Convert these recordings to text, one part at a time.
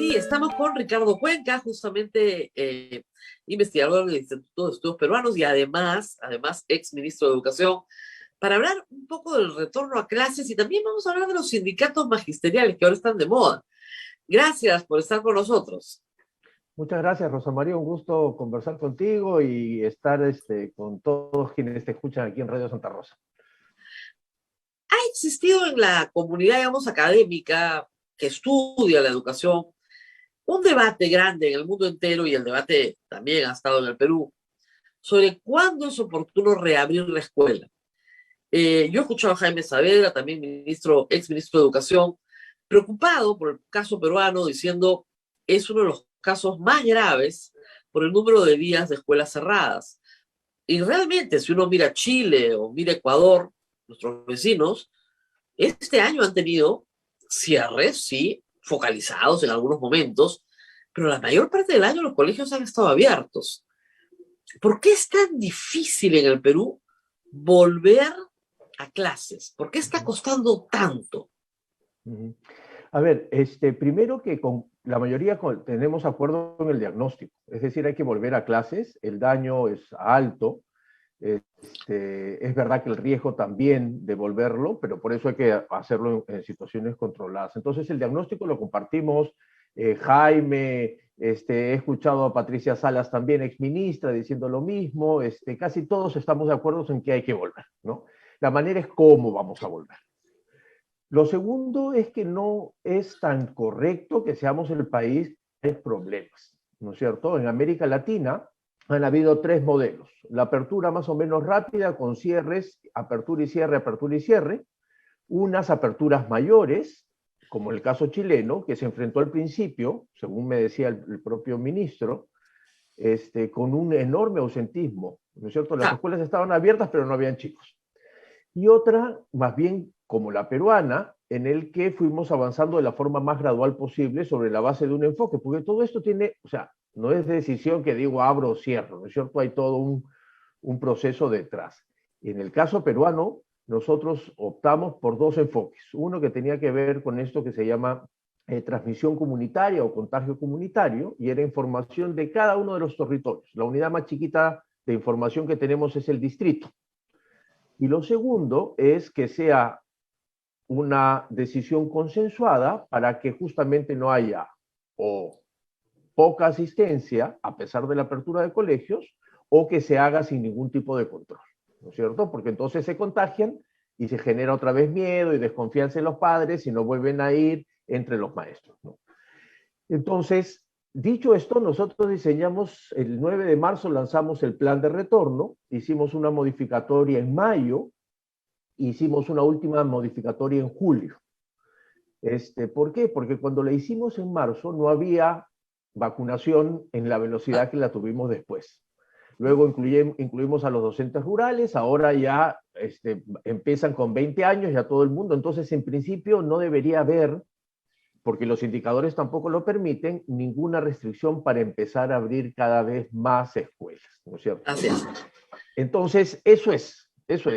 Sí, estamos con Ricardo Cuenca, justamente investigador del Instituto de Estudios Peruanos y además ex ministro de Educación, para hablar un poco del retorno a clases y también vamos a hablar de los sindicatos magisteriales que ahora están de moda. Gracias por estar con nosotros. Muchas gracias, Rosa María. Un gusto conversar contigo y estar con todos quienes te escuchan aquí en Radio Santa Rosa. Ha existido en la comunidad, digamos, académica que estudia la educación un debate grande en el mundo entero, y el debate también ha estado en el Perú, sobre cuándo es oportuno reabrir la escuela. Yo he escuchado a Jaime Saavedra, también ex ministro de Educación, preocupado por el caso peruano, diciendo es uno de los casos más graves por el número de días de escuelas cerradas. Y realmente, si uno mira Chile o mira Ecuador, nuestros vecinos, este año han tenido cierres, sí, focalizados en algunos momentos, pero la mayor parte del año los colegios han estado abiertos. ¿Por qué es tan difícil en el Perú volver a clases? ¿Por qué está costando tanto? A ver, primero que con la mayoría tenemos acuerdo en el diagnóstico, es decir, hay que volver a clases, el daño es alto, es verdad que el riesgo también de volverlo, pero por eso hay que hacerlo en situaciones controladas. Entonces el diagnóstico lo compartimos, Jaime, he escuchado a Patricia Salas también, exministra, diciendo lo mismo, casi todos estamos de acuerdo en que hay que volver, ¿no? La manera es cómo vamos a volver. Lo segundo es que no es tan correcto que seamos el país que hay problemas, ¿no es cierto? En América Latina han habido 3 modelos. La apertura más o menos rápida con cierres, apertura y cierre, unas aperturas mayores, como el caso chileno, que se enfrentó al principio, según me decía el propio ministro, con un enorme ausentismo, ¿no es cierto? Las escuelas estaban abiertas, pero no habían chicos. Y otra, más bien como la peruana, en el que fuimos avanzando de la forma más gradual posible sobre la base de un enfoque, porque todo esto tiene, o sea, no es decisión que digo abro o cierro, ¿no es cierto? Hay todo un proceso detrás. En el caso peruano, nosotros optamos por 2 enfoques. Uno que tenía que ver con esto que se llama transmisión comunitaria o contagio comunitario, y era información de cada uno de los territorios. La unidad más chiquita de información que tenemos es el distrito. Y lo segundo es que sea una decisión consensuada para que justamente no haya o poca asistencia a pesar de la apertura de colegios, o que se haga sin ningún tipo de control, ¿no es cierto? Porque entonces se contagian y se genera otra vez miedo y desconfianza en los padres y no vuelven a ir entre los maestros, ¿no? Entonces, dicho esto, nosotros diseñamos, el 9 de marzo lanzamos el plan de retorno, hicimos una modificatoria en mayo, hicimos una última modificatoria en julio. ¿Por qué? Porque cuando la hicimos en marzo no había vacunación en la velocidad que la tuvimos después. Luego incluimos a los docentes rurales, ahora ya empiezan con 20 años, ya todo el mundo. Entonces, en principio, no debería haber, porque los indicadores tampoco lo permiten, ninguna restricción para empezar a abrir cada vez más escuelas, ¿no es cierto? Así es. Entonces, eso es.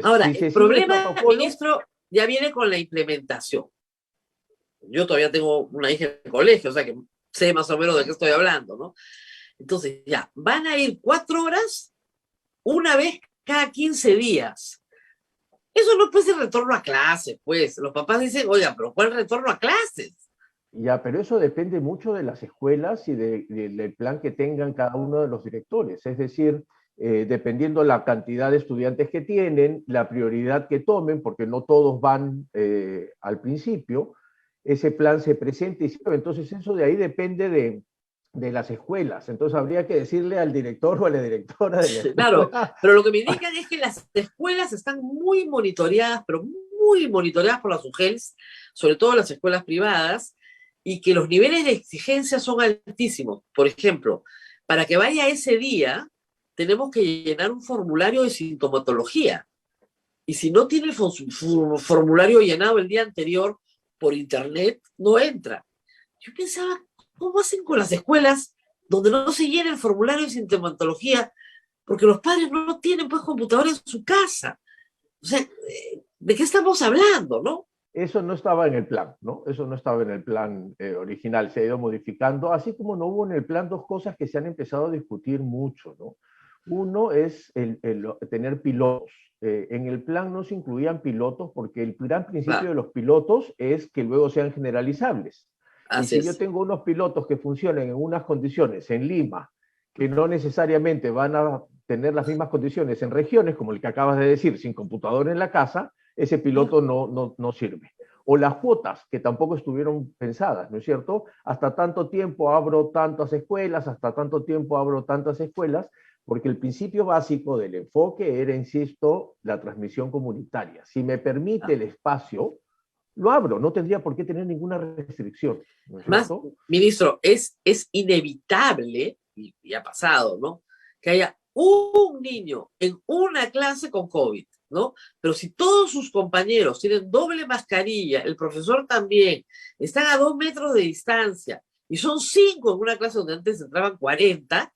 Ahora, Si el problema, ministro, ya viene con la implementación. Yo todavía tengo una hija en colegio, o sea que sé más o menos de qué estoy hablando, ¿no? Entonces, ya, van a ir 4 horas una vez cada 15 días. Eso no puede ser retorno a clases, pues. Los papás dicen, oiga, pero ¿cuál retorno a clases? Ya, pero eso depende mucho de las escuelas y del plan que tengan cada uno de los directores. Es decir, dependiendo la cantidad de estudiantes que tienen, la prioridad que tomen, porque no todos van al principio, ese plan se presenta y sirve. Entonces eso de ahí depende de las escuelas. Entonces habría que decirle al director o a la directora de la escuela. Claro, pero lo que me indican es que las escuelas están muy monitoreadas, pero muy monitoreadas por las UGELs, sobre todo las escuelas privadas, y que los niveles de exigencia son altísimos. Por ejemplo, para que vaya ese día, tenemos que llenar un formulario de sintomatología. Y si no tiene el formulario llenado el día anterior por internet, no entra. Yo pensaba, ¿cómo hacen con las escuelas donde no se llena el formulario de sintomatología? Porque los padres no tienen pues computadora en su casa. O sea, ¿de qué estamos hablando, no? Eso no estaba en el plan, ¿no? Eso no estaba en el plan original, se ha ido modificando, así como no hubo en el plan dos cosas que se han empezado a discutir mucho, ¿no? Uno es tener pilotos. En el plan no se incluían pilotos porque el gran principio Claro, de los pilotos es que luego sean generalizables. Y así si yo es. tengo unos pilotos que funcionen en unas condiciones en Lima, que no necesariamente van a tener las mismas condiciones en regiones, como el que acabas de decir, sin computador en la casa, ese piloto no sirve. O las cuotas, que tampoco estuvieron pensadas, ¿no es cierto? Hasta tanto tiempo abro tantas escuelas, hasta tanto tiempo abro tantas escuelas, porque el principio básico del enfoque era, insisto, la transmisión comunitaria. Si me permite Ah. el espacio, lo abro, no tendría por qué tener ninguna restricción, ¿no es Más, cierto? ministro, es inevitable, y ha pasado, ¿no? Que haya un niño en una clase con COVID, ¿no? Pero si todos sus compañeros tienen doble mascarilla, el profesor también, están a 2 metros de distancia, y son 5 en una clase donde antes entraban 40,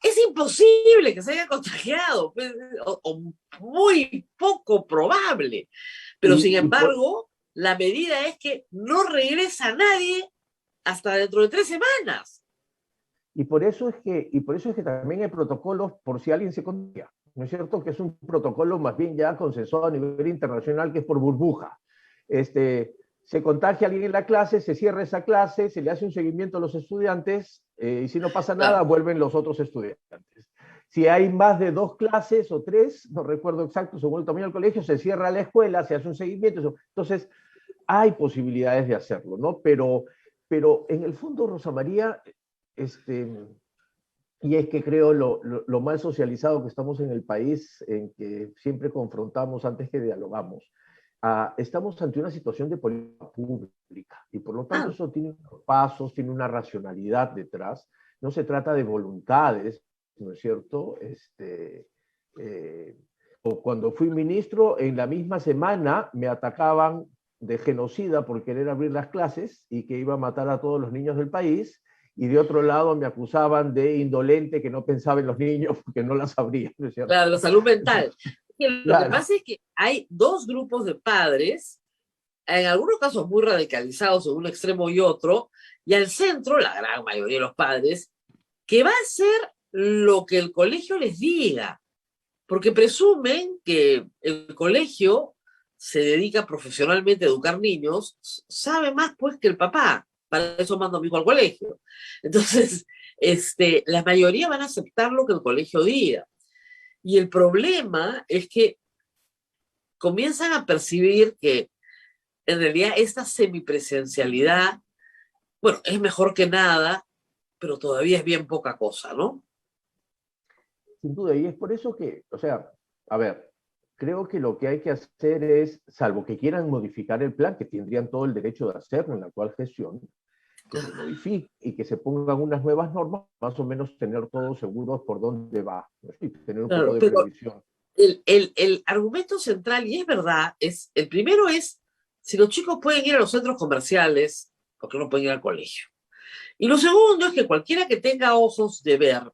es imposible que se haya contagiado, pues, o muy poco probable. Pero sin Y, y, por, embargo, la medida es que no regresa nadie hasta dentro de 3 semanas. por eso es que también hay protocolos por si alguien se contagia, ¿no es cierto? Que es un protocolo más bien ya consensuado a nivel internacional, que es por burbuja. Se contagia alguien en la clase, se cierra esa clase, se le hace un seguimiento a los estudiantes, y si no pasa nada, Claro, vuelven los otros estudiantes. Si hay más de 2 clases o 3, no recuerdo exacto, según el tamaño del colegio, se cierra la escuela, se hace un seguimiento. Entonces, hay posibilidades de hacerlo, ¿no? Pero en el fondo, Rosa María, este, y es que creo lo mal socializado que estamos en el país, en que siempre confrontamos antes que dialogamos. Estamos ante una situación de política pública y por lo tanto claro. eso tiene unos pasos, tiene una racionalidad detrás. No se trata de voluntades, ¿no es cierto? O cuando fui ministro, en la misma semana me atacaban de genocida por querer abrir las clases y que iba a matar a todos los niños del país, y de otro lado me acusaban de indolente, que no pensaba en los niños porque no las abría, ¿no es cierto? Claro, la salud mental. Lo que Claro, pasa es que hay dos grupos de padres, en algunos casos muy radicalizados en un extremo y otro, y al centro, la gran mayoría de los padres, que va a hacer lo que el colegio les diga, porque presumen que el colegio se dedica profesionalmente a educar niños, sabe más pues que el papá, para eso mando a mi hijo al colegio. Entonces, la mayoría van a aceptar lo que el colegio diga. Y el problema es que comienzan a percibir que en realidad esta semipresencialidad, bueno, es mejor que nada, pero todavía es bien poca cosa, ¿no? sin duda. Y es por eso que, o sea, a ver, creo que lo que hay que hacer es, salvo que quieran modificar el plan, que tendrían todo el derecho de hacerlo en la actual gestión, que se modifique y que se pongan unas nuevas normas, más o menos tener todos seguros por dónde va, ¿no? Y tener un poco Claro, de pero previsión. el argumento central, y es verdad, el primero es, si los chicos pueden ir a los centros comerciales, ¿por qué no pueden ir al colegio? Y lo segundo es que cualquiera que tenga ojos de ver,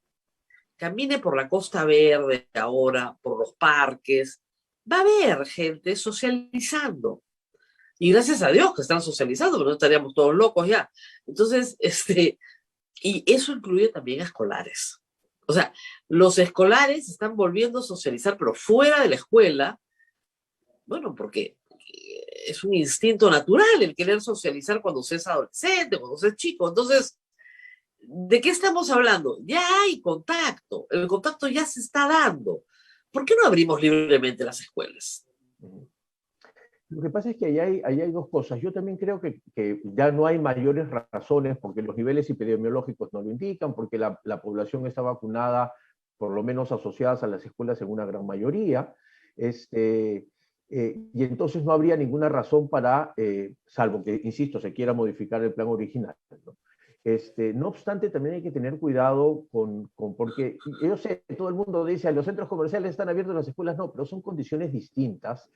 camine por la Costa Verde ahora, por los parques, va a ver gente socializando. Y gracias a Dios que están socializando, porque no estaríamos todos locos ya. Entonces, y eso incluye también a escolares. O sea, los escolares están volviendo a socializar, pero fuera de la escuela, bueno, porque es un instinto natural el querer socializar cuando se es adolescente, cuando se es chico. Entonces, ¿de qué estamos hablando? Ya hay contacto, el contacto ya se está dando. ¿Por qué no abrimos libremente las escuelas? Lo que pasa es que ahí hay dos cosas. Yo también creo que ya no hay mayores razones porque los niveles epidemiológicos no lo indican, porque la población está vacunada, por lo menos asociadas a las escuelas en una gran mayoría. Este, y entonces no habría ninguna razón para, salvo que, insisto, se quiera modificar el plan original, ¿no? No obstante, también hay que tener cuidado porque yo sé, todo el mundo dice, los centros comerciales están abiertos, las escuelas no, pero son condiciones distintas,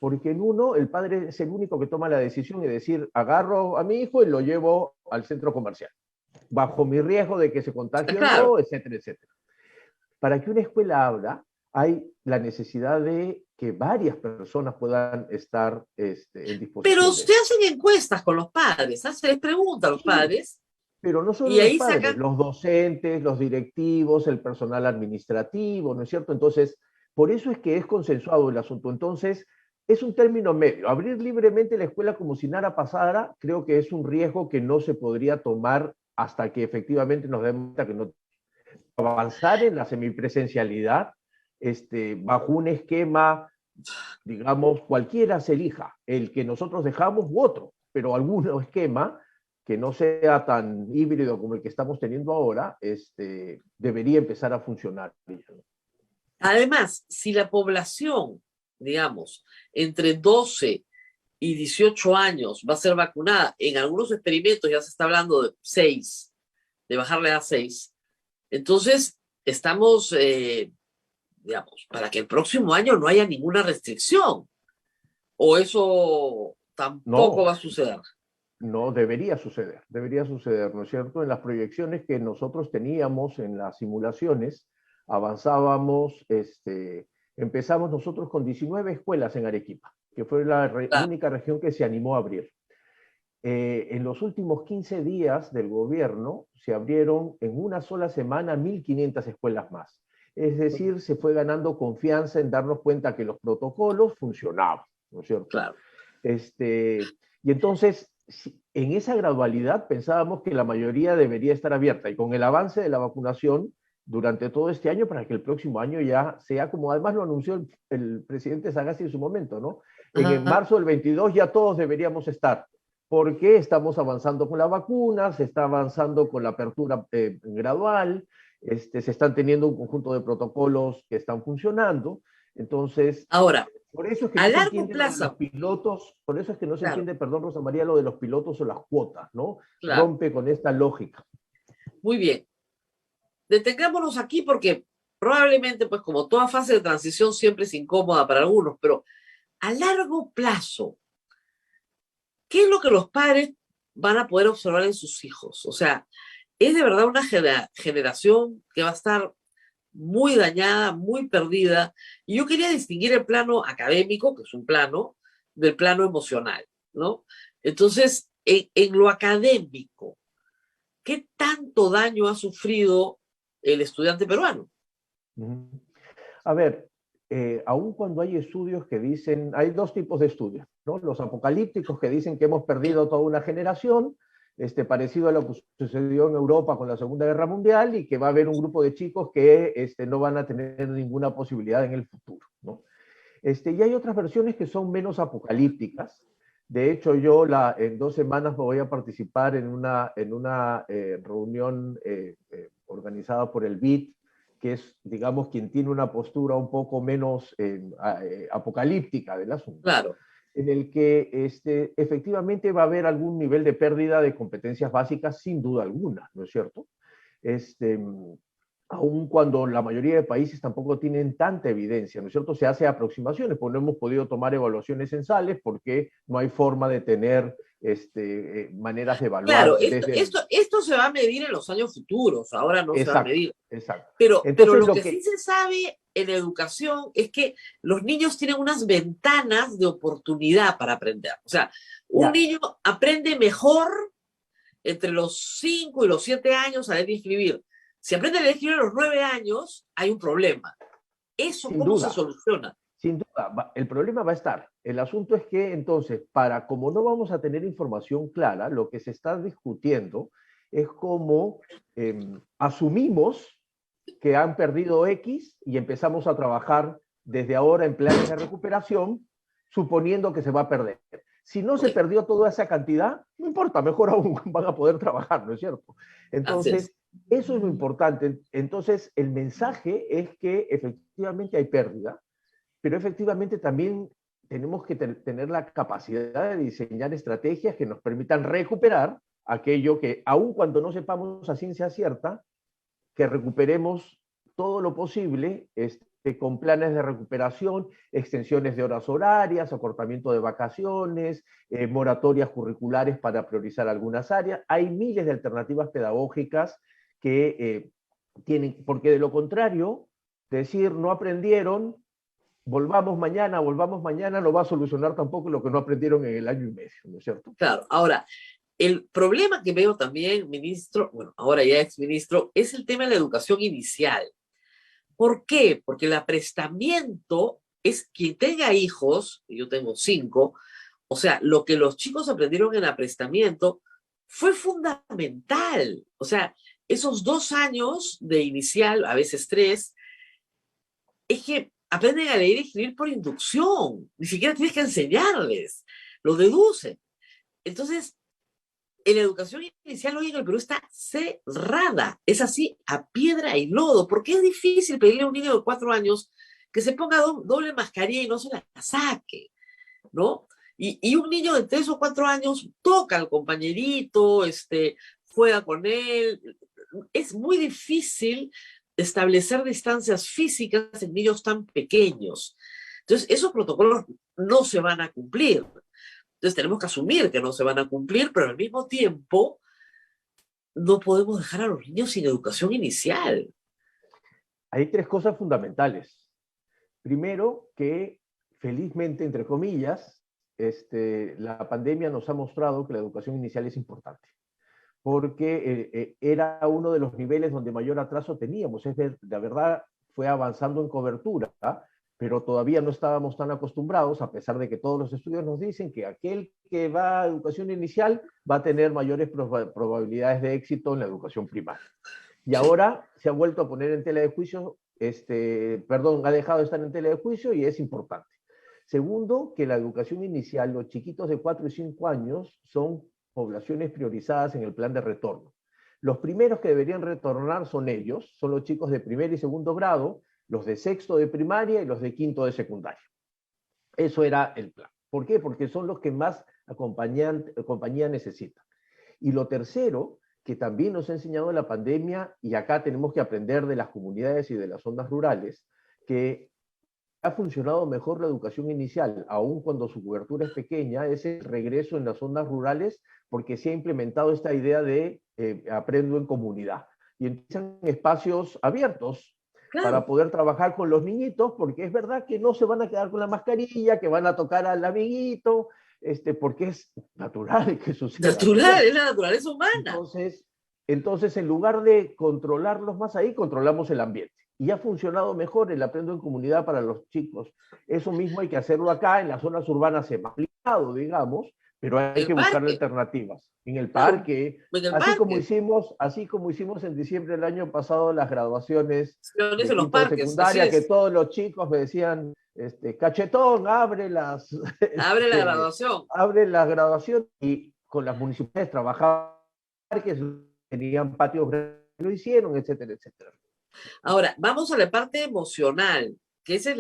porque en uno el padre es el único que toma la decisión de decir, agarro a mi hijo y lo llevo al centro comercial, bajo mi riesgo de que se contagie o Claro, no, etcétera, etcétera. Para que una escuela abra, hay la necesidad de que varias personas puedan estar en Pero disposición de usted eso. hacen encuestas con los padres, se les pregunta a los Sí, padres pero no solo y los ahí padres, sacan. los docentes, los directivos, el personal administrativo, ¿no es cierto? Entonces, por eso es que es consensuado el asunto. Entonces, es un término medio. Abrir libremente la escuela como si nada pasara, creo que es un riesgo que no se podría tomar hasta que efectivamente nos demos cuenta que no avanzar en la semipresencialidad bajo un esquema, digamos, cualquiera se elija, el que nosotros dejamos u otro, pero algún esquema que no sea tan híbrido como el que estamos teniendo ahora, debería empezar a funcionar. Además, si la población, digamos, entre 12 y 18 años va a ser vacunada, en algunos experimentos ya se está hablando de 6, de bajarle a 6, entonces estamos, digamos, para que el próximo año no haya ninguna restricción, o eso tampoco va No, a suceder. no debería suceder, ¿no es cierto? En las proyecciones que nosotros teníamos en las simulaciones, avanzábamos, empezamos nosotros con 19 escuelas en Arequipa, que fue la Claro. única región que se animó a abrir. En los últimos 15 días del gobierno se abrieron en una sola semana 1.500 escuelas más. Es decir, se fue ganando confianza en darnos cuenta que los protocolos funcionaban, ¿no es cierto? Claro. Y entonces, en esa gradualidad pensábamos que la mayoría debería estar abierta y con el avance de la vacunación durante todo este año para que el próximo año ya sea como además lo anunció el presidente Sagasti en su momento, ¿no? En Ajá. marzo del 22 ya todos deberíamos estar, porque estamos avanzando con la vacuna, se está avanzando con la apertura gradual, se están teniendo un conjunto de protocolos que están funcionando. Entonces, Ahora, por eso es que a no se largo entiende lo de los plazo, pilotos, por eso es que no se claro, entiende, perdón, Rosa María, lo de los pilotos o las cuotas, ¿no? claro, Rompe con esta lógica. muy bien. Detengámonos aquí porque probablemente, pues como toda fase de transición siempre es incómoda para algunos, pero a largo plazo, ¿qué es lo que los padres van a poder observar en sus hijos? O sea, es de verdad una generación que va a estar muy dañada, muy perdida. Y yo quería distinguir el plano académico, que es un plano, del plano emocional, ¿no? Entonces, en lo académico, ¿qué tanto daño ha sufrido el estudiante peruano? A ver, aun cuando hay estudios que dicen, hay dos tipos de estudios, ¿no? Los apocalípticos que dicen que hemos perdido toda una generación, parecido a lo que sucedió en Europa con la Segunda Guerra Mundial y que va a haber un grupo de chicos que no van a tener ninguna posibilidad en el futuro, ¿no? Y hay otras versiones que son menos apocalípticas. De hecho, yo en 2 semanas me voy a participar en una reunión organizada por el BID, que es, digamos, quien tiene una postura un poco menos apocalíptica del asunto, Claro. en el que efectivamente va a haber algún nivel de pérdida de competencias básicas, sin duda alguna, ¿no es cierto? Este, Aun cuando la mayoría de países tampoco tienen tanta evidencia, ¿no es cierto? Se hace aproximaciones, pues no hemos podido tomar evaluaciones censales porque no hay forma de tener maneras de Claro, evaluar esto, desde el... esto, esto se va a medir en los años futuros, ahora no se va a Exacto, medir. exacto. Pero Entonces lo lo que sí que... se sabe en educación es que los niños tienen unas ventanas de oportunidad para aprender. O sea, un Ya, niño aprende mejor entre los 5 y los 7 años a leer y escribir. Si aprende a leer y escribir a los 9 años, hay un problema. ¿Eso sin cómo se duda, soluciona? sin duda, el problema va a estar. El asunto es que entonces, como no vamos a tener información clara, lo que se está discutiendo es cómo asumimos que han perdido X y empezamos a trabajar desde ahora en planes de recuperación, suponiendo que se va a perder. Si no se Ok, perdió toda esa cantidad, no importa, mejor aún van a poder trabajar, ¿no es cierto? así es. Entonces, eso es lo importante. Entonces, el mensaje es que efectivamente hay pérdida, pero efectivamente también tenemos que tener la capacidad de diseñar estrategias que nos permitan recuperar aquello que, aun cuando no sepamos a ciencia cierta, que recuperemos todo lo posible con planes de recuperación, extensiones de horas horarias, acortamiento de vacaciones, moratorias curriculares para priorizar algunas áreas. Hay miles de alternativas pedagógicas que tienen, porque de lo contrario, decir no aprendieron volvamos mañana, no va a solucionar tampoco lo que no aprendieron en el año y medio, ¿no es cierto? Claro, ahora, el problema que veo también, ministro, bueno, ahora ya exministro, es el tema de la educación inicial. ¿Por qué? Porque el aprestamiento es quien tenga hijos, y yo tengo 5, o sea, lo que los chicos aprendieron en aprestamiento fue fundamental. O sea, esos 2 años de inicial, a veces 3, es que aprenden a leer y escribir por inducción. Ni siquiera tienes que enseñarles, lo deducen. Entonces, en la educación inicial hoy en el Perú está cerrada. Es así, a piedra y lodo, porque es difícil pedirle a un niño de 4 años que se ponga doble mascarilla y no se la saque, ¿no? Y un niño de 3 o 4 años toca al compañerito, juega con él. Es muy difícil establecer distancias físicas en niños tan pequeños. Entonces, esos protocolos no se van a cumplir. Entonces, tenemos que asumir que no se van a cumplir, pero al mismo tiempo no podemos dejar a los niños sin educación inicial. Hay 3 cosas fundamentales. Primero, que felizmente, entre comillas, la pandemia nos ha mostrado que la educación inicial es importante, porque era uno de los niveles donde mayor atraso teníamos. La verdad, fue avanzando en cobertura, ¿ah? Pero todavía no estábamos tan acostumbrados, a pesar de que todos los estudios nos dicen que aquel que va a educación inicial va a tener mayores probabilidades de éxito en la educación primaria. Y ahora se ha vuelto a poner en tela de juicio, ha dejado de estar en tela de juicio y es importante. Segundo, que la educación inicial, los chiquitos de 4 y 5 años son poblaciones priorizadas en el plan de retorno. Los primeros que deberían retornar son ellos, son los chicos de primer y segundo grado, los de sexto de primaria y los de quinto de secundaria. Eso era el plan. ¿Por qué? Porque son los que más compañía necesitan. Y lo tercero, que también nos ha enseñado la pandemia, y acá tenemos que aprender de las comunidades y de las zonas rurales, que ha funcionado mejor la educación inicial, aun cuando su cobertura es pequeña, es el regreso en las zonas rurales, porque se ha implementado esta idea de aprendo en comunidad. Y empiezan espacios abiertos para Claro, poder trabajar con los niñitos, porque es verdad que no se van a quedar con la mascarilla, que van a tocar al amiguito, porque es natural que suceda, ¿no es natural, cierto? es la naturaleza humana. Entonces, entonces, en lugar de controlarlos más ahí, controlamos el ambiente. Y ha funcionado mejor el aprendo en comunidad para los chicos. Eso mismo hay que hacerlo acá, en las zonas urbanas se ha aplicado, digamos, pero hay El que buscar parque, alternativas. En el claro, parque, en el parque, así como hicimos en diciembre del año pasado las graduaciones sesiones de en los quinto de parques, así secundaria, que es. todos los chicos me decían, cachetón, Abre la graduación. abre las graduaciones, y con las municipalidades trabajaban parques, tenían patios, lo hicieron, etcétera, etcétera. Ahora, vamos a la parte emocional, que ese es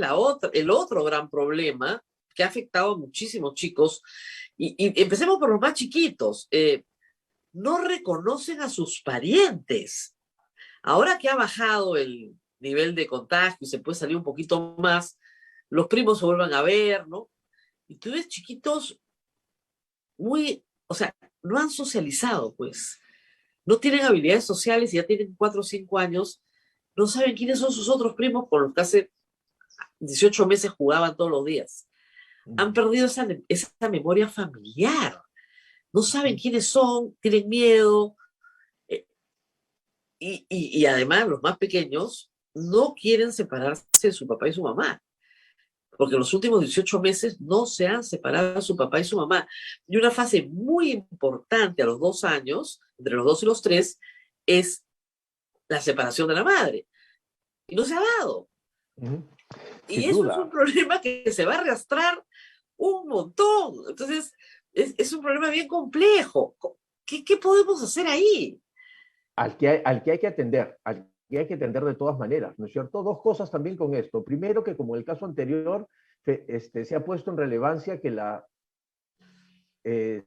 el otro gran problema que ha afectado a muchísimos chicos. Y empecemos por los más chiquitos. No reconocen a sus parientes. Ahora que ha bajado el nivel de contagio y se puede salir un poquito más, los primos se vuelvan a ver, ¿no? Y tú ves chiquitos o sea, no han socializado, pues. No tienen habilidades sociales y ya tienen 4 o 5 años, no saben quiénes son sus otros primos con los que hace 18 meses jugaban todos los días. Han perdido esa memoria familiar. No saben quiénes son, tienen miedo. Y además, los más pequeños no quieren separarse de su papá y su mamá, porque en los últimos 18 meses no se han separado de su papá y su mamá. Y una fase muy importante a los 2 años, entre los 2 y los 3, es la separación de la madre. Y no se ha dado. Y Sin eso es un duda. problema que se va a arrastrar un montón. Entonces, es un problema bien complejo. ¿Qué podemos hacer ahí? Al que hay que atender, al que hay que atender de todas maneras, ¿no es cierto? 2 cosas también con esto. Primero, que como en el caso anterior, se ha puesto en relevancia que la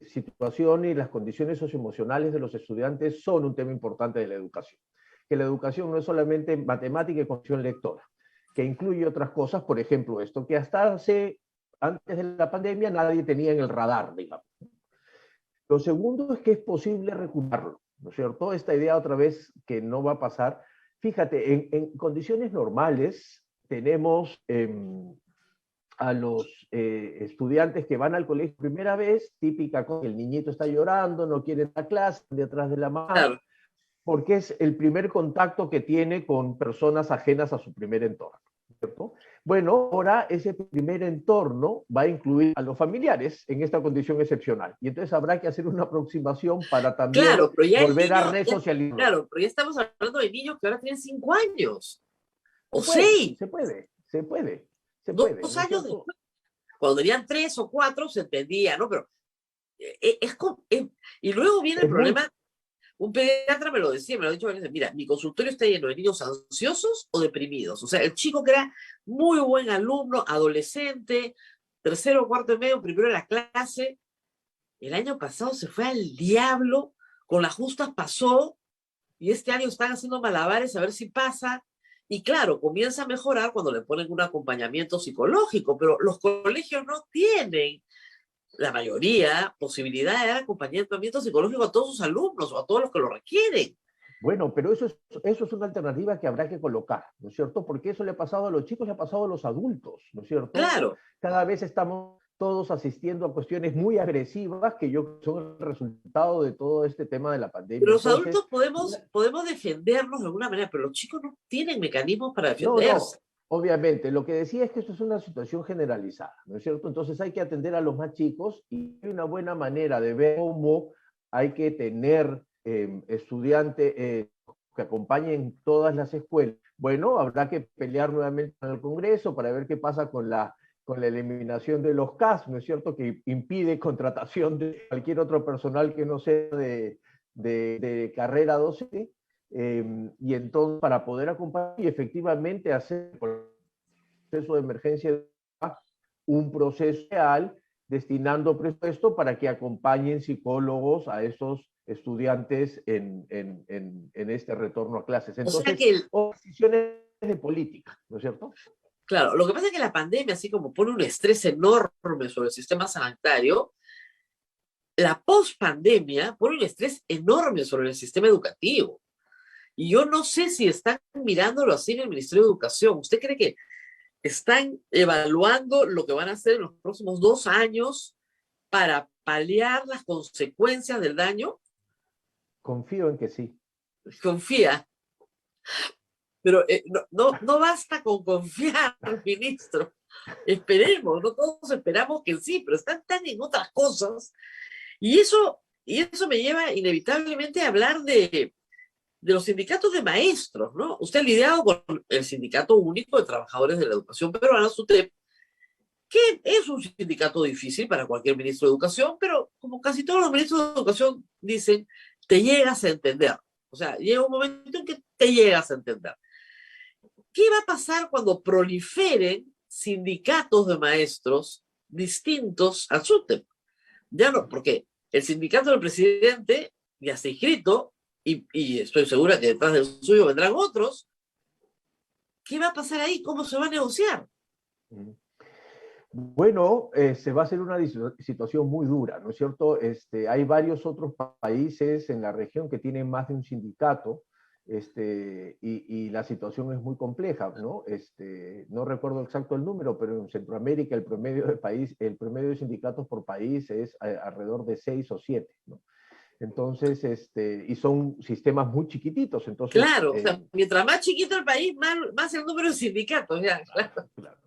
situación y las condiciones socioemocionales de los estudiantes son un tema importante de la educación. Que la educación no es solamente matemática y comprensión lectora, que incluye otras cosas, por ejemplo, esto que antes de la pandemia nadie tenía en el radar, digamos. Lo segundo es que es posible recuperarlo, ¿no es cierto? Esta idea otra vez que no va a pasar. Fíjate, en condiciones normales tenemos a los estudiantes que van al colegio primera vez, típica cosa, el niñito está llorando, no quiere ir a clase, detrás de la mamá, Claro, porque es el primer contacto que tiene con personas ajenas a su primer entorno, ¿cierto? Bueno, ahora ese primer entorno va a incluir a los familiares en esta condición excepcional. Y entonces habrá que hacer una aproximación para también claro, pero ya el volver a niño, resocializarlo. claro, pero ya estamos hablando de niños que ahora tienen 5 años Se o puede, 6, se puede, se puede, se puede, dos ¿no es años cierto? después. Cuando tenían 3 o 4 se entendía, ¿no? Pero y luego viene el Es muy, problema. Un pediatra me lo decía, me lo ha dicho varias veces, mira, mi consultorio está lleno de niños ansiosos o deprimidos. O sea, el chico que era muy buen alumno, adolescente, tercero o cuarto y medio, primero de la clase, el año pasado se fue al diablo, con las justas pasó, y este año están haciendo malabares a ver si pasa. Y claro, comienza a mejorar cuando le ponen un acompañamiento psicológico, pero los colegios no tienen la mayoría, posibilidad de dar acompañamiento psicológico a todos sus alumnos o a todos los que lo requieren. bueno, pero eso es una alternativa que habrá que colocar, ¿no es cierto? Porque eso le ha pasado a los chicos, le ha pasado a los adultos, ¿no es cierto? Claro, Cada vez estamos todos asistiendo a cuestiones muy agresivas que yo son el resultado de todo este tema de la pero pandemia. los Entonces, adultos podemos defendernos de alguna manera, pero los chicos no tienen mecanismos para no, defenderse. no, obviamente, lo que decía es que esto es una situación generalizada, ¿no es cierto? Entonces hay que atender a los más chicos y hay una buena manera de ver cómo hay que tener estudiantes que acompañen todas las escuelas. Bueno, habrá que pelear nuevamente en el Congreso para ver qué pasa con la eliminación de los CAS, ¿no es cierto? Que impide contratación de cualquier otro personal que no sea de carrera docente. Y entonces para poder acompañar y efectivamente hacer el proceso de emergencia un proceso real destinando presupuesto para que acompañen psicólogos a esos estudiantes en este retorno a clases. O sea Entonces, que, decisiones de política, ¿no es cierto? claro, lo que pasa es que la pandemia, así como pone un estrés enorme sobre el sistema sanitario, la pospandemia pone un estrés enorme sobre el sistema educativo. Y yo no sé si están mirándolo así en el Ministerio de Educación. ¿Usted cree que están evaluando lo que van a hacer en los próximos 2 años para paliar las consecuencias del daño? Confío en que sí. Confía, pero no basta con confiar, ministro. Esperemos, no todos esperamos que sí, pero están tan en otras cosas. Y eso me lleva inevitablemente a hablar de los sindicatos de maestros, ¿no? Usted ha lidiado con el Sindicato Único de Trabajadores de la Educación Peruana, SUTEP, que es un sindicato difícil para cualquier ministro de Educación, pero como casi todos los ministros de Educación dicen, te llegas a entender. O sea, llega un momento en que te llegas a entender. ¿Qué va a pasar cuando proliferen sindicatos de maestros distintos al SUTEP? Ya no, porque el sindicato del presidente ya está inscrito y estoy segura que detrás del suyo vendrán otros. ¿Qué va a pasar ahí? ¿Cómo se va a negociar? Bueno, se va a hacer una situación muy dura, ¿no es cierto? Hay varios otros países en la región que tienen más de un sindicato, y la situación es muy compleja, ¿no? No recuerdo exacto el número, pero en Centroamérica el promedio de sindicatos por país es alrededor de 6 o 7, ¿no? Entonces, y son sistemas muy chiquititos, entonces, Claro, o sea, mientras más chiquito el país, más el número de sindicatos, ya, claro. claro.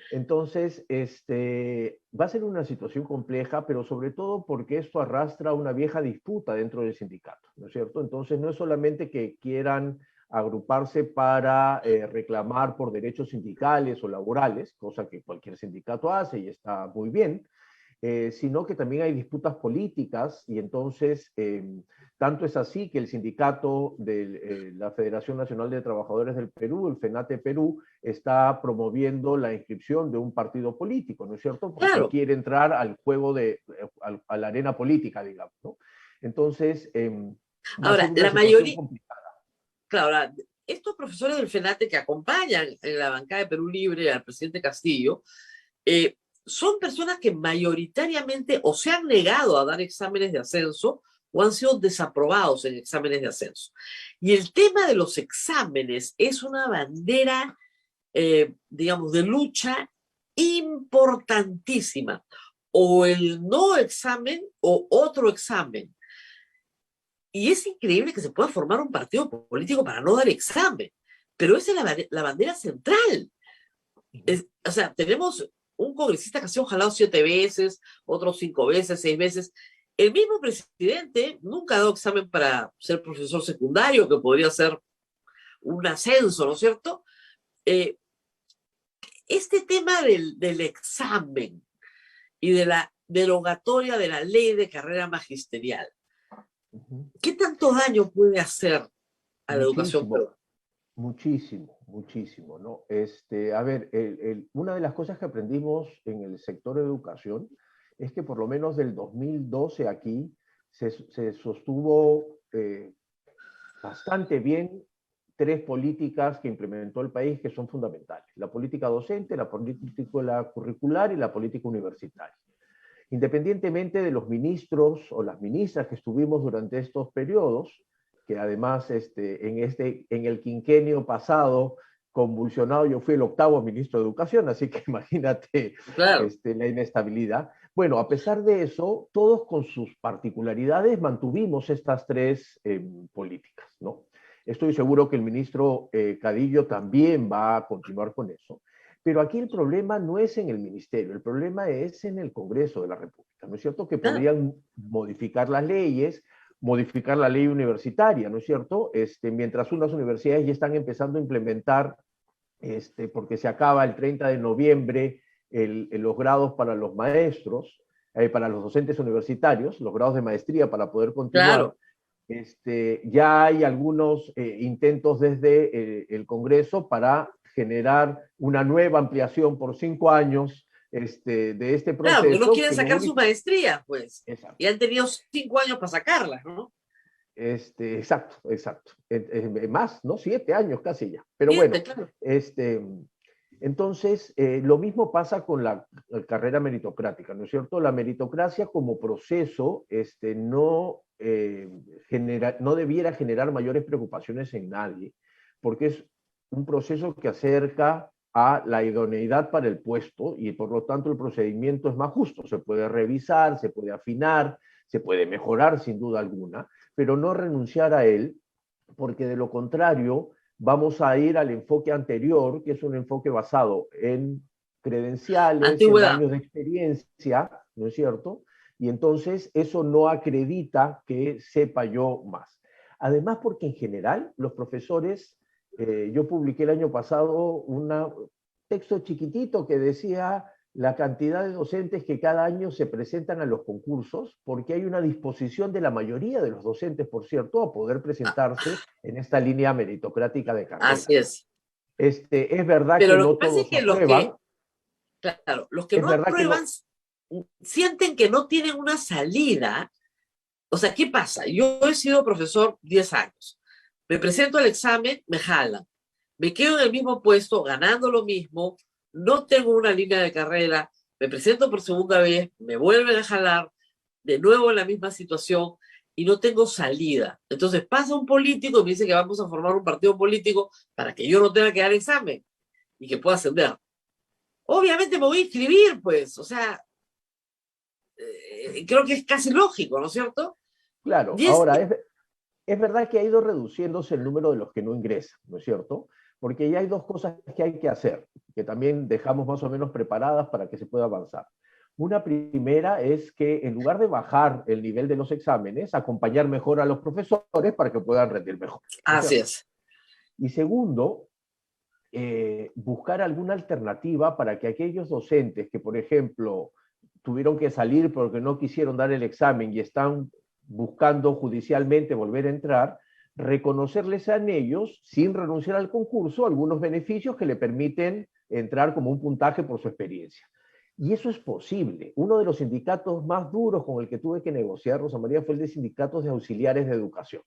Entonces, va a ser una situación compleja, pero sobre todo porque esto arrastra una vieja disputa dentro del sindicato, ¿no es cierto? Entonces, no es solamente que quieran agruparse para reclamar por derechos sindicales o laborales, cosa que cualquier sindicato hace y está muy bien, sino que también hay disputas políticas y entonces tanto es así que el sindicato de la Federación Nacional de Trabajadores del Perú, el FENATE Perú, está promoviendo la inscripción de un partido político, ¿no es cierto? Porque Claro. quiere entrar al juego a la arena política, digamos, ¿no? Entonces, va a ser Ahora, una la situación mayoría, complicada. claro, ahora, estos profesores del FENATE que acompañan en la bancada de Perú Libre al presidente Castillo, son personas que mayoritariamente o se han negado a dar exámenes de ascenso o han sido desaprobados en exámenes de ascenso. Y el tema de los exámenes es una bandera, digamos, de lucha importantísima. O el no examen o otro examen. Y es increíble que se pueda formar un partido político para no dar examen, pero esa es la bandera central. O sea, tenemos un congresista que ha sido jalado 7 veces, otros 5 veces, 6 veces. El mismo presidente nunca ha dado examen para ser profesor secundario, que podría ser un ascenso, ¿no es cierto? Este tema del examen y de la derogatoria de la ley de carrera magisterial, ¿qué tanto daño puede hacer a la educación Muchísimo, peruana? muchísimo, muchísimo, ¿no? A ver, una de las cosas que aprendimos en el sector de educación es que por lo menos del 2012 aquí se sostuvo bastante bien 3 políticas que implementó el país que son fundamentales: la política docente, la política curricular y la política universitaria. Independientemente de los ministros o las ministras que estuvimos durante estos periodos, que además en el quinquenio pasado convulsionado, yo fui el 8º ministro de Educación, así que imagínate Claro. la inestabilidad. Bueno, a pesar de eso, todos con sus particularidades mantuvimos estas 3 políticas, ¿no? Estoy seguro que el ministro Cadillo también va a continuar con eso. Pero aquí el problema no es en el ministerio, el problema es en el Congreso de la República, ¿no es cierto? Que Ah, podrían modificar las leyes, modificar la ley universitaria, ¿no es cierto? Mientras unas universidades ya están empezando a implementar, porque se acaba el 30 de noviembre los grados para los maestros, para los docentes universitarios, los grados de maestría para poder continuar. claro. Ya hay algunos intentos desde el Congreso para generar una nueva ampliación por 5 años de este Claro, porque no proceso, quieren que lo sacar su único... maestría, pues. Exacto, Y han tenido 5 años para sacarla, ¿no? exacto, exacto. Más, ¿no? 7 años casi ya. Pero bueno, 7, claro. entonces, lo mismo pasa con la carrera meritocrática, ¿no es cierto? La meritocracia como proceso no debiera generar mayores preocupaciones en nadie, porque es un proceso que acerca a la idoneidad para el puesto y por lo tanto el procedimiento es más justo. Se puede revisar, se puede afinar, se puede mejorar sin duda alguna, pero no renunciar a él, porque de lo contrario vamos a ir al enfoque anterior, que es un enfoque basado en credenciales, en Antigüedad. años de experiencia, ¿no es cierto? Y entonces eso no acredita que sepa yo más. Además, porque en general los profesores, yo publiqué el año pasado un texto chiquitito que decía la cantidad de docentes que cada año se presentan a los concursos, porque hay una disposición de la mayoría de los docentes, por cierto, a poder Ah, presentarse en esta línea meritocrática de carrera. así es. Es verdad Pero que lo que no pasa es todos que los que, aprueban, claro, los que es no verdad que aprueban no, sienten que no tienen una salida. O sea, ¿qué pasa? Yo he sido profesor 10 años. Me presento al examen, me jalan. Me quedo en el mismo puesto, ganando lo mismo, no tengo una línea de carrera, me presento por segunda vez, me vuelven a jalar, de nuevo en la misma situación y no tengo salida. Entonces pasa un político y me dice que vamos a formar un partido político para que yo no tenga que dar examen y que pueda ascender. Obviamente me voy a inscribir, pues, o sea, creo que es casi lógico, ¿no es cierto? claro, Y es, ahora es verdad que ha ido reduciéndose el número de los que no ingresan, ¿no es cierto? Porque ya hay 2 cosas que hay que hacer, que también dejamos más o menos preparadas para que se pueda avanzar. Una primera es que en lugar de bajar el nivel de los exámenes, acompañar mejor a los profesores para que puedan rendir mejor, ¿no es así cierto? es. Y segundo, buscar alguna alternativa para que aquellos docentes que, por ejemplo, tuvieron que salir porque no quisieron dar el examen y están buscando judicialmente volver a entrar, reconocerles a ellos, sin renunciar al concurso, algunos beneficios que le permiten entrar como un puntaje por su experiencia. Y eso es posible. Uno de los sindicatos más duros con el que tuve que negociar, Rosa María, fue el de sindicatos de auxiliares de educación,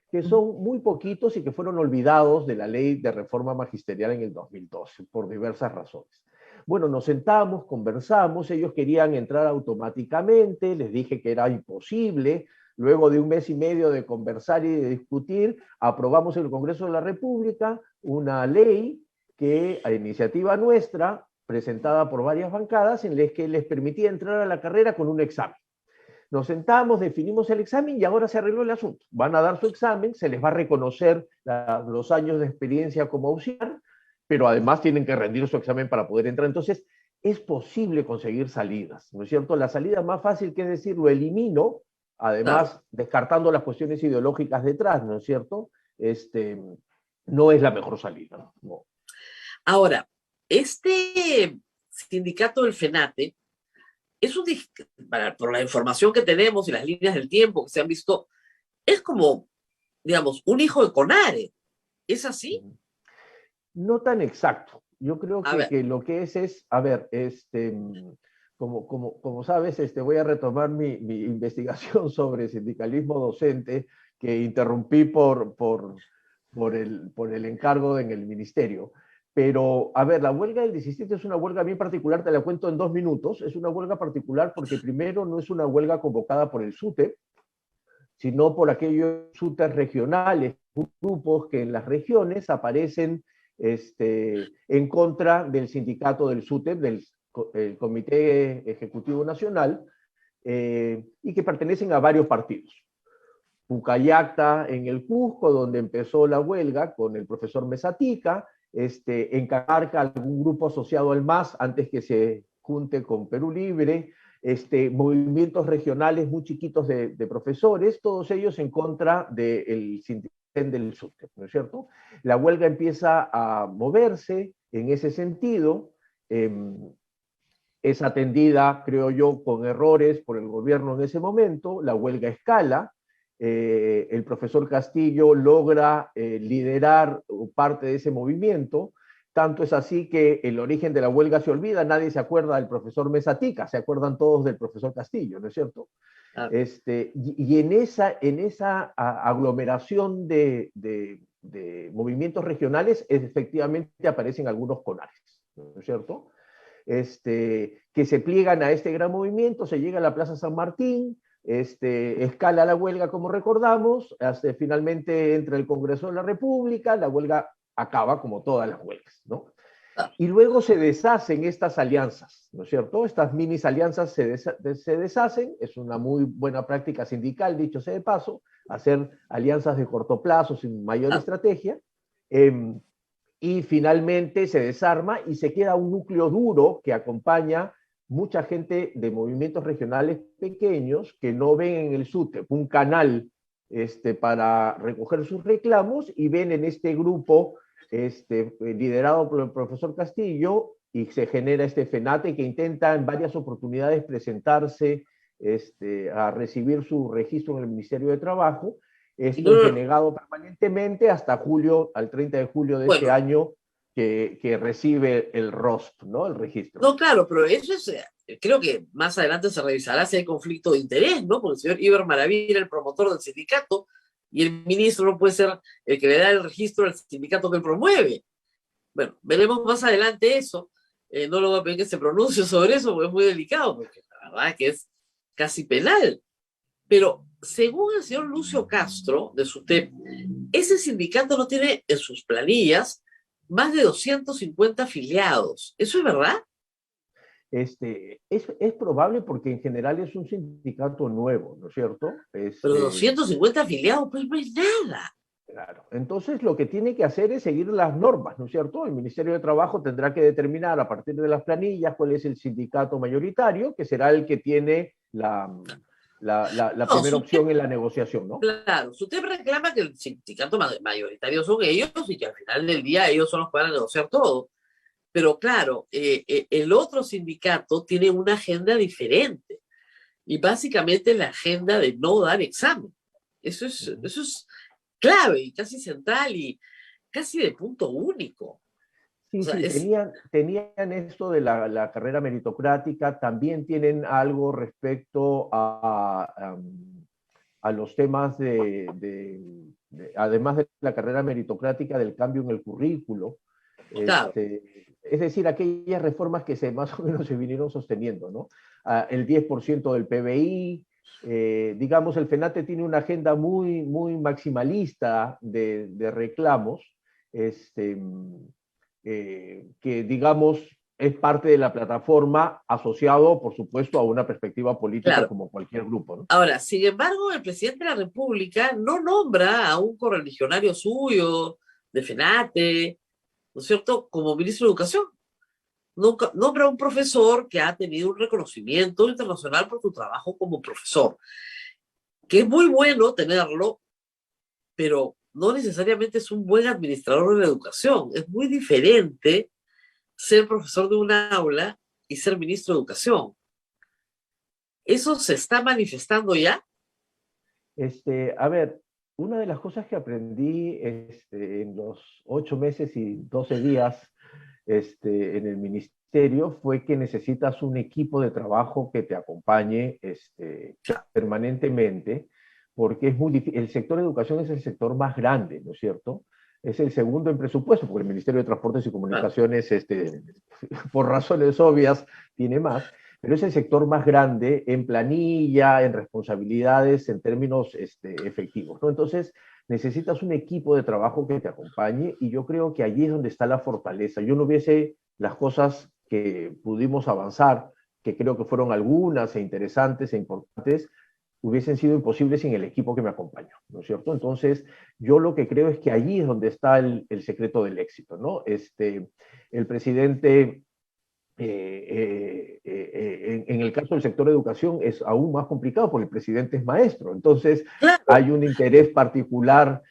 que son muy poquitos y que fueron olvidados de la ley de reforma magisterial en el 2012 por diversas razones. Bueno, nos sentamos, conversamos, ellos querían entrar automáticamente, les dije que era imposible. Luego de 1 mes y medio de conversar y de discutir, aprobamos en el Congreso de la República una ley que, a iniciativa nuestra, presentada por varias bancadas en las que les permitía entrar a la carrera con un examen. Nos sentamos, definimos el examen y ahora se arregló el asunto. Van a dar su examen, se les va a reconocer los años de experiencia como auxiliar, pero además tienen que rendir su examen para poder entrar. Entonces, es posible conseguir salidas, ¿no es cierto? La salida más fácil, que es decir, lo elimino, Claro. además descartando las cuestiones ideológicas detrás, ¿no es cierto? No es la mejor salida, ¿no? Ahora, este sindicato del FENATE es por la información que tenemos y las líneas del tiempo que se han visto, es como, digamos, un hijo de CONARE. ¿Es así? No tan exacto. Yo creo A ver, que lo que es, a ver, como sabes, voy a retomar mi investigación sobre sindicalismo docente que interrumpí por el encargo en el ministerio. Pero, a ver, la huelga del 17 es una huelga bien particular, te la cuento en 2 minutos. Es una huelga particular porque primero no es una huelga convocada por el SUTE, sino por aquellos SUTEs regionales, grupos que en las regiones aparecen en contra del sindicato del SUTEP, del el Comité Ejecutivo Nacional, y que pertenecen a varios partidos. Ucayacta en el Cusco, donde empezó la huelga con el profesor Mesatica, en Cajamarca algún grupo asociado al MAS antes que se junte con Perú Libre, movimientos regionales muy chiquitos de profesores, todos ellos en contra del sindicato del SUTEP, ¿no es cierto? La huelga empieza a moverse en ese sentido, es atendida, creo yo, con errores por el gobierno en ese momento, la huelga escala, el profesor Castillo logra liderar parte de ese movimiento, tanto es así que el origen de la huelga se olvida, nadie se acuerda del profesor Mesatica, se acuerdan todos del profesor Castillo, ¿no es cierto? ah, Y en esa aglomeración de movimientos regionales, efectivamente aparecen algunos CONARES, ¿no es cierto? Que se pliegan a este gran movimiento, se llega a la Plaza San Martín, escala la huelga como recordamos, hasta finalmente entra el Congreso de la República, la huelga acaba como todas las huelgas, ¿no? ah, Y luego se deshacen estas alianzas, ¿no es cierto? Estas minis alianzas se deshacen, es una muy buena práctica sindical, dicho sea de paso, hacer alianzas de corto plazo sin mayor ah. estrategia, y finalmente se desarma y se queda un núcleo duro que acompaña mucha gente de movimientos regionales pequeños que no ven en el SUTEP un canal para recoger sus reclamos y ven en este grupo liderado por el profesor Castillo y se genera este FENATE que intenta en varias oportunidades presentarse a recibir su registro en el Ministerio de Trabajo. No, Esto es no, no. denegado permanentemente hasta julio, al 30 de julio de este Bueno, año, que recibe el ROSP, ¿no? El registro. no, claro, pero eso es, creo que más adelante se revisará si hay conflicto de interés, ¿no? Porque el señor Iber Maraví era el promotor del sindicato y el ministro no puede ser el que le da el registro al sindicato que él promueve. Bueno, veremos más adelante eso. No lo voy a pedir que se pronuncie sobre eso porque es muy delicado, porque la verdad es que es casi penal. Pero según el señor Lucio Castro de SUTEP, ese sindicato no tiene en sus planillas más de 250 afiliados. ¿Eso es verdad? Es probable porque en general es un sindicato nuevo, ¿no es cierto? Pero 250 afiliados, pues no es nada. Claro. Entonces, lo que tiene que hacer es seguir las normas, ¿no es cierto? El Ministerio de Trabajo tendrá que determinar a partir de las planillas cuál es el sindicato mayoritario, que será el que tiene la No, primera SUTEP, opción en la negociación, ¿no? claro, SUTEP reclama que el sindicato mayoritario son ellos y que al final del día ellos son los que van a negociar todo. Pero claro, el otro sindicato tiene una agenda diferente y básicamente la agenda de no dar examen. Eso es clave y casi central y casi de punto único. O Sí, sea, sí, es, tenían esto de la carrera meritocrática, también tienen algo respecto a los temas además de la carrera meritocrática, del cambio en el currículo. claro, Es decir, aquellas reformas que más o menos se vinieron sosteniendo, ¿no? El 10% del PBI, digamos, el FENATE tiene una agenda muy, muy maximalista de reclamos, que digamos es parte de la plataforma asociado, por supuesto, a una perspectiva política Claro. como cualquier grupo, ¿no? Ahora, sin embargo, el presidente de la República no nombra a un correligionario suyo, de FENATE, ¿no es cierto?, como ministro de Educación. Nunca, nombra a un profesor que ha tenido un reconocimiento internacional por su trabajo como profesor, que es muy bueno tenerlo, pero no necesariamente es un buen administrador de la educación. Es muy diferente ser profesor de una aula y ser ministro de Educación. ¿Eso se está manifestando ya? A ver, una de las cosas que aprendí en los 8 meses y 12 días en el ministerio fue que necesitas un equipo de trabajo que te acompañe permanentemente, porque es muy difícil. El sector de educación es el sector más grande, ¿no es cierto? Es el segundo en presupuesto, porque el Ministerio de Transportes y Comunicaciones, por razones obvias, tiene más, pero es el sector más grande en planilla, en responsabilidades, en términos efectivos, ¿no? Entonces, necesitas un equipo de trabajo que te acompañe y yo creo que allí es donde está la fortaleza. Yo no hubiese las cosas que pudimos avanzar, que creo que fueron algunas e interesantes e importantes, hubiesen sido imposibles sin el equipo que me acompañó, ¿no es cierto? Entonces, yo lo que creo es que allí es donde está el secreto del éxito, ¿no? El presidente en el caso del sector de educación es aún más complicado porque el presidente es maestro, entonces Claro, hay un interés particular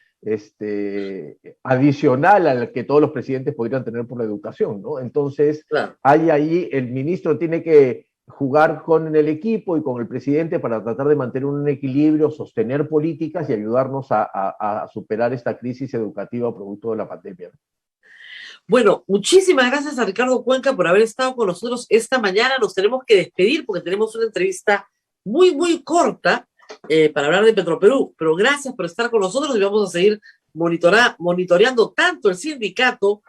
adicional al que todos los presidentes podrían tener por la educación, ¿no? Entonces, claro. hay ahí, el ministro tiene que jugar con el equipo y con el presidente para tratar de mantener un equilibrio, sostener políticas y ayudarnos a superar esta crisis educativa producto de la pandemia. Bueno, muchísimas gracias a Ricardo Cuenca por haber estado con nosotros esta mañana. Nos tenemos que despedir porque tenemos una entrevista muy, muy corta para hablar de Petroperú. Pero gracias por estar con nosotros y vamos a seguir monitoreando tanto el sindicato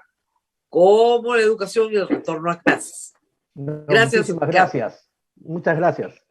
como la educación y el retorno a clases. No, Gracias, muchísimas Ricardo. gracias. Muchas gracias.